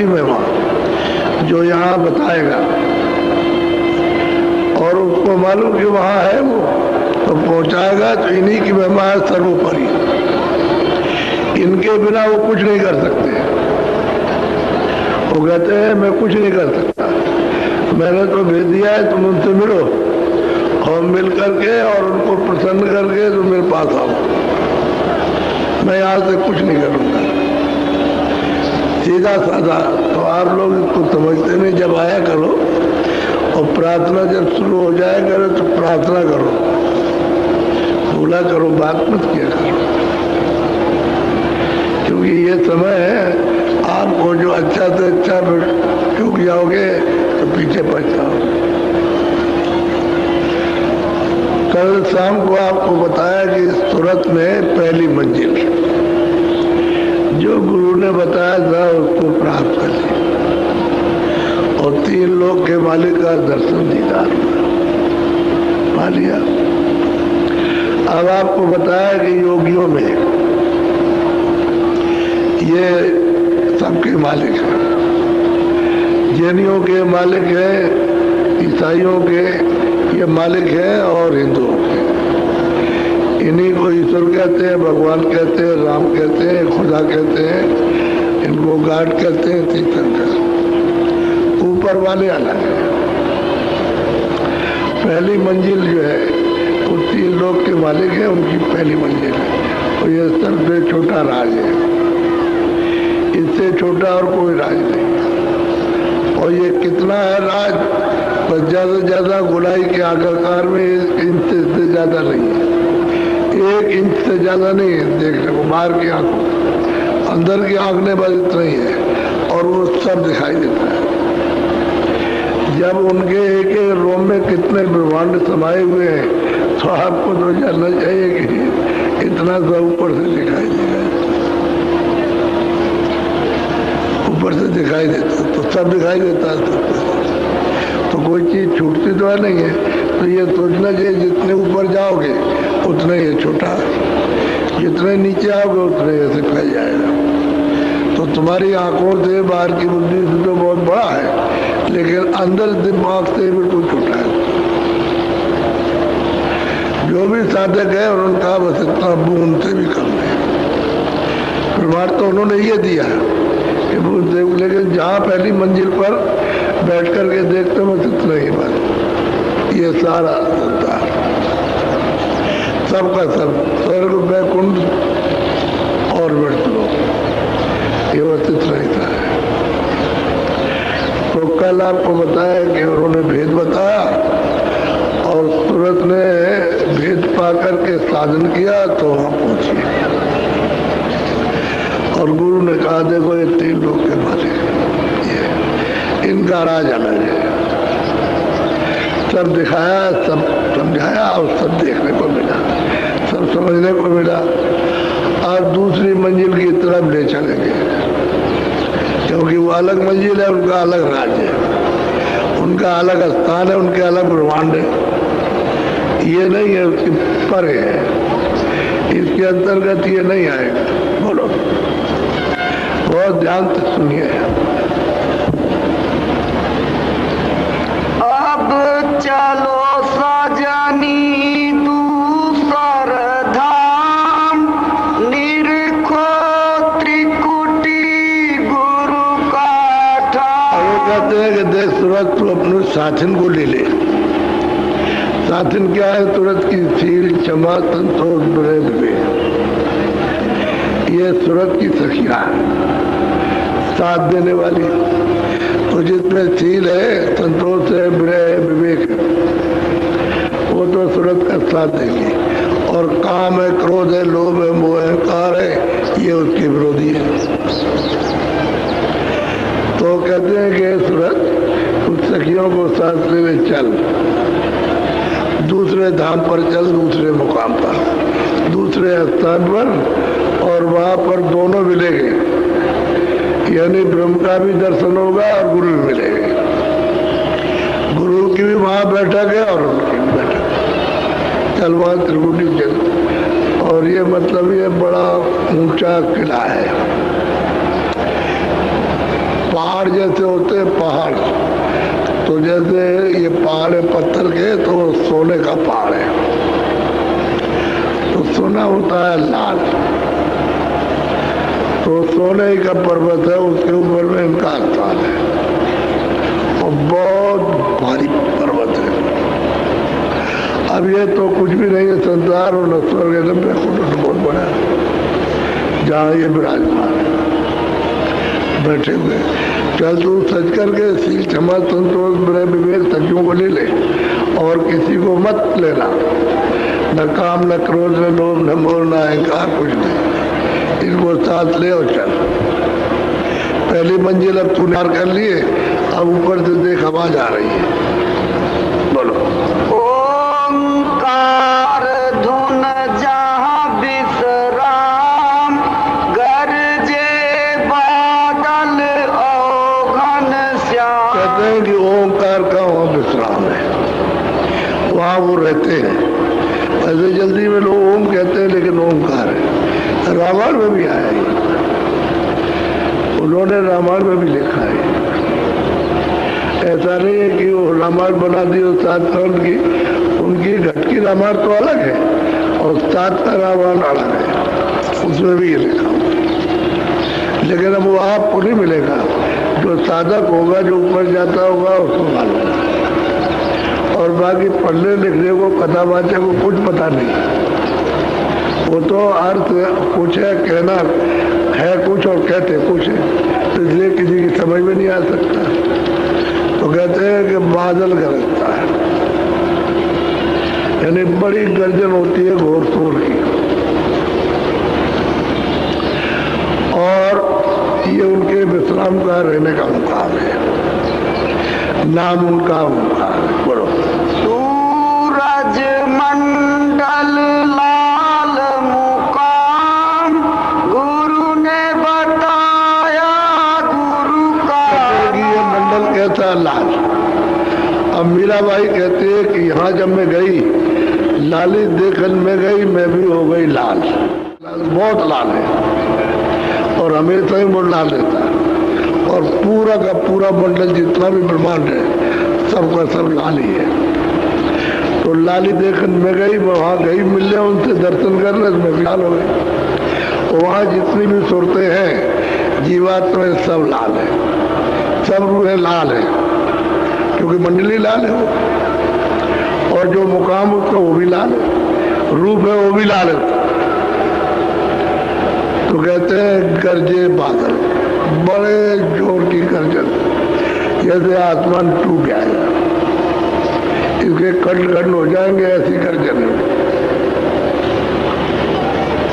महिमा जो यहाँ बताएगा, और उसको मालूम कि वहाँ है वो, तो पहुँचाएगा। तो इन्हीं की महिमा है सर्वोपरि, इनके बिना वो कुछ नहीं कर सकते। वो कहते हैं मैं कुछ नहीं कर सकता, मैंने तो भेज दिया है, तुम उनसे मिलो और मिल करके और उनको प्रसन्न करके तुम मेरे पास आओ, मैं यहाँ से कुछ नहीं करूँगा। सीधा साधा। तो आप लोग इसको समझते नहीं। जब आया करो और प्रार्थना जब शुरू हो जाए करे तो प्रार्थना करो, भूला करो, बात मत किया करो, क्योंकि ये समय है आपको जो अच्छा से अच्छा चूक जाओगे तो पीछे पछताओगे। कल शाम को आपको बताया कि सूरत में पहली मंजिल जो गुरु ने बताया था उसको प्राप्त कर ली, और 3 लोक के मालिक का दर्शन दीदार पा लिया। अब आपको बताया कि योगियों में ये सबके मालिक हैं, जैनियों के मालिक हैं, ईसाइयों के ये मालिक हैं, और हिंदुओं के। इन्हीं को ईश्वर कहते हैं, भगवान कहते हैं, राम कहते हैं, खुदा कहते हैं, इनको गाड कहते हैं, तीर्थंकर। ऊपर वाले अलग है। पहली मंजिल जो है वो 3 लोक के मालिक है, उनकी पहली मंजिल है, और ये सबसे छोटा राज है। इससे छोटा और कोई राज नहीं। और ये कितना है राज, बस ज्यादा से ज्यादा गोलाई के आकार में 1 इंच से ज्यादा नहीं है, 1 इंच से ज्यादा नहीं है देखने को, बाहर की आंखों, अंदर की आंख ने बस इतना ही है, और वो सब दिखाई देता है। जब उनके एक एक रोम में कितने ब्रह्मांड समाये हुए हैं, तो आपको तो जानना चाहिए कि इतना सा ऊपर से दिखाई देगा, ऊपर से दिखाई देता तो सब दिखाई देता है। तो कोई चीज छूटती तो है नहीं है। तो ये सोचना चाहिए जितने ऊपर जाओगे उतने ये छोटा, जितने नीचे आओगे उतने ऐसे फैल जाएगा। तो तुम्हारी आंखों से, बाहर की बुद्धि से तो बहुत बड़ा है, लेकिन अंदर दिमाग से बिल्कुल छोटा है। जो भी साधक है और उनका बस इतना बूंद से भी कम है। प्रमाण तो उन्होंने ये दिया कि बूंद से, लेकिन जहाँ पहली मंजिल पर बैठ करके देखते बस इतना ही बस। ये सारा संसार सबका सब, स्वर्ग, वैकुंठ और मृत्यु, ये बस इतना ही था। तो कल आपको बताया कि उन्होंने भेद बताया, और सूरत ने भेद पा करके साधन किया तो वहां पहुंची। और गुरु ने कहा देखो ये 3 लोग के मालिक, ये इनका राज अलग है। सब दिखाया, सब समझाया, और सब देखने को मिला, सब समझने को मिला। अब दूसरी मंजिल की तरफ ले चलेंगे, क्योंकि वो अलग मंजिल है, उनका अलग राज्य है, उनका अलग स्थान है, उनके अलग ब्रह्मांड है। ये नहीं है, उसके परे है, इसके अंतर्गत ये नहीं आएगा। बोलो, बहुत ध्यान से सुनिए। अब चलो सजनी दूसर धाम, निरखो त्रिकुटी गुरु का ठाम। कहते हैं कि देख सूरत तू अपने साथिन को ले ले। साथिन क्या है? सूरत की सील, क्षमा, संतोष, विवेक, ये सूरत की सखियां साथ देने वाली। तो जिसमें सील है, संतोष है, विवेक है, वो तो सूरत का साथ देगी। और काम है, क्रोध है, लोभ है, मोह है, कार है, ये उसके विरोधी है। तो कहते हैं कि सूरत उस सखियों को साथ ले चल, दूसरे धाम पर चल, दूसरे मुकाम पर, दूसरे स्थान पर, और वहां पर दोनों मिलेंगे, यानी ब्रह्म का भी दर्शन होगा और गुरु भी मिलेंगे। गुरु की भी वहां बैठक है और उनकी भी बैठक है। चल वहां त्रिकुटी जल, और ये मतलब ये बड़ा ऊंचा किला है, पहाड़ जैसे होते हैं पहाड़, तो जैसे ये पहाड़ है पत्थर के, तो सोने का पहाड़ है। तो सोना होता है लाल, तो सोने का पर्वत है, उसके ऊपर में इनका स्थान है और बहुत भारी पर्वत है। अब ये तो कुछ भी नहीं है संसार और न स्वर्ग बहुत बड़ा है जहाँ ये विराजमान बैठे हुए। चल तू सच करके सील क्षमा संतोष बड़े विवेक सचियों को ले ले और किसी को मत लेना, न काम न क्रोध न लोभ न मोह न अहंकार, कुछ नहीं। इनको साथ ले और चल। पहली मंजिल अब तू पार कर लिए, अब ऊपर से देख आवाज आ रही है, बोलो। ओंकार धुन जहाँ विश्राम, गरजे बादल औघन श्याम। कहते हैं कि ओंकार का वहाँ विश्राम है, वहाँ वो रहते हैं। ऐसे जल्दी में लोग ओम कहते हैं, लेकिन ओंकार है। रामायण में भी आया है, उन्होंने रामायण में भी लिखा है। ऐसा नहीं है कि वो रामायण बना दी और 7 खंड की, उनकी घट की रामायण तो अलग है और 7 का रामायण अलग है, उसमें भी ये लिखा हुआ। लेकिन अब वो आपको नहीं मिलेगा, जो साधक होगा, जो ऊपर जाता होगा, उसको मालूम है। और बाकी पढ़ने लिखने को कथावाचक को कुछ पता नहीं, वो तो अर्थ कुछ है, कहना है कुछ और कहते कुछ है, तो इसलिए किसी की समझ में नहीं आ सकता। तो कहते हैं कि बादल गरजता है, यानी बड़ी गर्जन होती है घोर शोर की, और ये उनके विश्राम का रहने का मुकाम है, नाम उनका मुकाम है। बोलो। सूरज मंडल लाल मुकाम, गुरु ने बताया गुरु का। ये मंडल कहता है लाल। अब मीराबाई कहती है कि यहाँ जब मैं गई, लाली देखन में गई, मैं भी हो गई लाल। बहुत लाल है और हमेशा ही वो लाल रहता है, और पूरा का पूरा मंडल जितना भी ब्रह्मांड है सबका सब लाल ही है। तो लाली देखन में गई, वहाँ गई मिलने, उनसे दर्शन करने, मैं भी लाल हो गई। वहाँ जितनी भी सूरतें हैं जीवात्मा सब लाल है, सब रूहें लाल है, क्योंकि मंडली लाल है वो। और जो मुकाम उसका वो भी लाल है, रूप है वो भी लाल है। तो कहते हैं गरजे बादल, बड़े जोर की गर्जन, जैसे आसमान टूट जाएगा, इसके खंड खंड हो जाएंगे, ऐसी गर्जन है।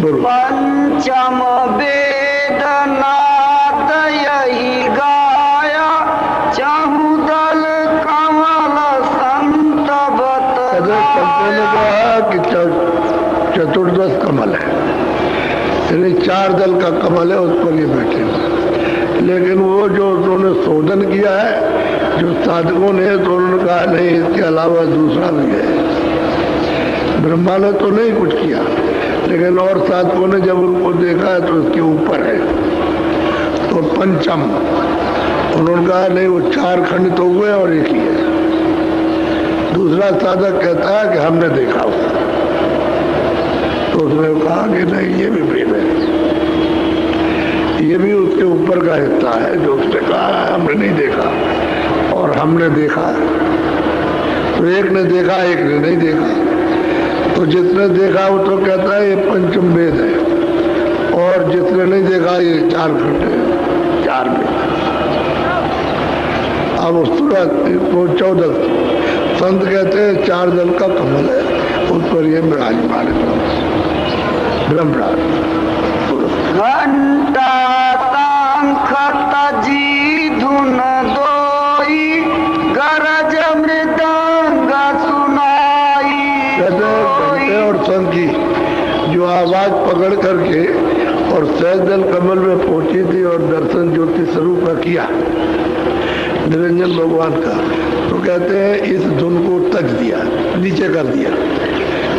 पंचम वेद नाद यही गाया, चहुदल कमल संत पंचम ने कहा कि चतुर्दश कमल है, यानी 4 दल का कमल है, उस पर ये बैठे हुए। लेकिन वो जो उन्होंने शोधन किया है, जो साधकों ने, तो उन्होंने कहा नहीं, इसके अलावा दूसरा भी है। ब्रह्मा ने तो नहीं कुछ किया, लेकिन और साधकों ने जब उनको देखा है तो इसके ऊपर है। तो पंचम उन्होंने कहा नहीं, वो 4 खंड तो हुए और एक ही है। दूसरा साधक कहता है कि हमने देखा हो, तो उसने कहा कि नहीं, ये भी भेद है, ये भी उसके ऊपर का हिस्सा है। जो उसने कहा है हमने नहीं देखा और हमने देखा है, तो एक ने देखा एक ने नहीं देखा। तो जिसने देखा वो तो कहता है ये पंचम वेद है, और जिसने नहीं देखा ये 4 खंड है, 4 वेद। अब उस वो 14 संत कहते हैं 4 दल का कमल है, उस पर ये विराजमान है ब्रह्मराज। घंटा शंख तजी धुन दोई, गरज मृदंग सुनाई। घंटे और शंख की जो आवाज पकड़ करके और सहजल कमल में पहुंची थी और दर्शन ज्योति स्वरूप का किया निरंजन भगवान का, तो कहते हैं इस धुन को तज दिया, नीचे कर दिया,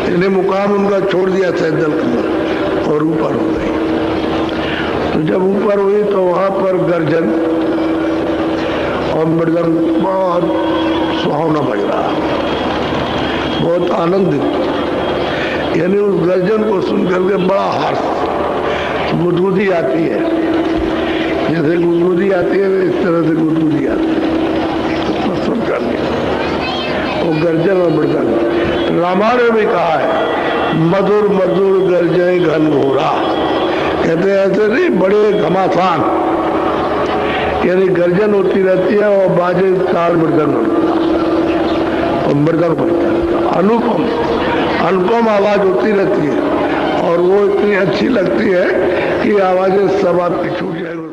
इन्हें मुकाम उनका छोड़ दिया सहजल कमल और ऊपर हो गई। तो जब ऊपर हुई तो वहां पर गर्जन और मृदंग बहुत सुहावना बज रहा, बहुत आनंदित, यानी उस गर्जन को सुन करके बड़ा हर्ष, गुदगुदी आती है, जैसे गुदगुदी आती है इस तरह से गुदगुदी आती है, तो सुन कर लिया वो गर्जन और मृदंग। रामायण में भी कहा है मधुर मधुर गर्जय घन घोरा, कहते हैं ऐसे नहीं, बड़े घमासान, यानी गर्जन होती रहती है और बाजे ताल मृदंग और मृदंग बनता है, अनुपम अनुपम आवाज होती रहती है और वो इतनी अच्छी लगती है कि आवाजें सब आपकी छूट जाएगी।